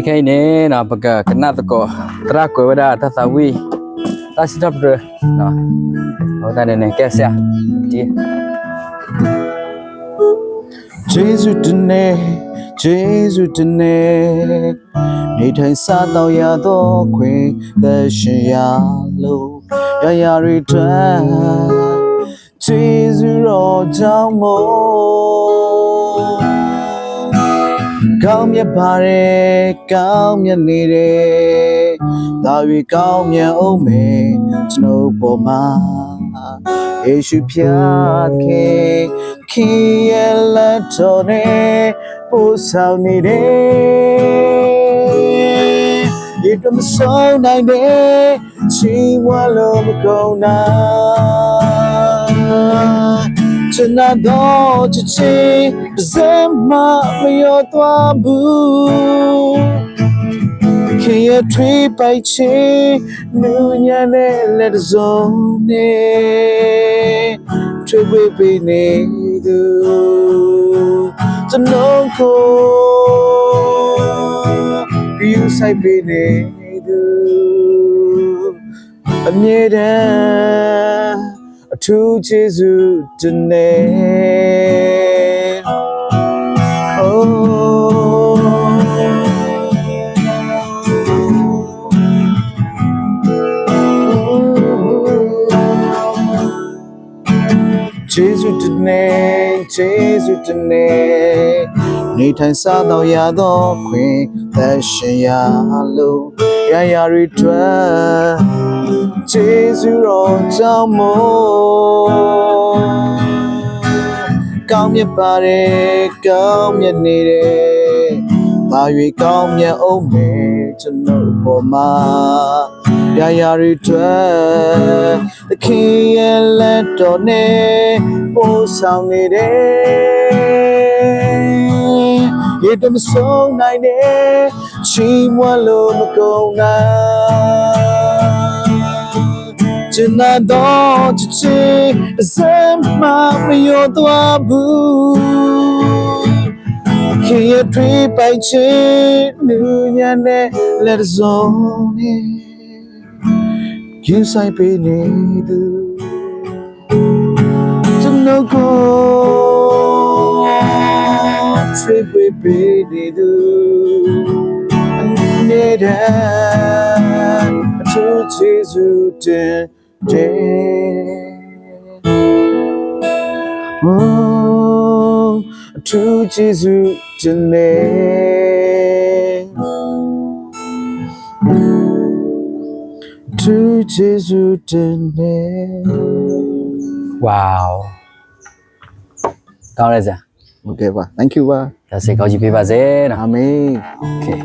Kay ne na baga kena teko trako wada tasawi tasidap re no oda ne kes ya di Jesus teneနေထိုင်စားတော့ရတော့ခွေသက်ရှင်ရလို့ရရီတွန်းကျေးဇူးတော်ကြောင့်မို့ကောင်းမြတ်ပါတယ်ကောင်းမြတ်နေတယ်ဒါ၍ကောင်းမြတ်အောင်မယ်ကျွန်ုပ်ပေါ်မှာယေရှုဖျားခင်ရဲ့လက်တော်နဲ့ပို့ဆောင်နေတယ်ဒီကမဆုံးနိုင်တယ်ချီးမွမ်းလို့မကုန်နိုင်ကျွန်တော်ချစ်ချင်စမမရောသွားဘူးခင်ရဲ့ထွေးပိုက်ချင်နူးညံ့တဲ့လက်စုံနဲ့ထွေးပေးပေးနေသူကျွန်တော်ကိုယူဆိုင်ပေးနေသူအမြဲတမ်းအထူးကျေးဇူးတင်နေကျေးဇူးတင်နေနေထိုင်စားတော့ရတော့ခွင်သက်ရှင်ရလို့ရရီထွက်ကျေးဇူးတော်ကြောင့်မို့ကောင်းမြတ်ပါတယ်ကောင်းမြတ်နေတယ်ဒါ၍ကောင်းမြတ်အောင်မယ်ကျွန်တော်ပေါ်မှာရရီထွက်သခင်ရဲ့လက်တော်နဲ့ပို့ဆောင်နေတယ်ရေတမဆုံးနိုင်တယ်ချီးမွမ်းလို့မကုန်နိုင်ကျွန်တော်ချစ်ချင်စမမရောသွားဘူးခင်ရဲ့ထွေးပိုက်ချင်နူးညံ့တဲ့လက်စုံနဲ့ယူဆိုင်ပေးနေသူကျွန်တော်ကိုထွေးပေးနေသူနေတဲ့To Jesus oh to Jesus to Jesus wow ကောင်းလဲစရာ Okay ပါ thank you ပါ ဒါစိတ်ကောင်းကြီးပေးပါစေနော် Amen okay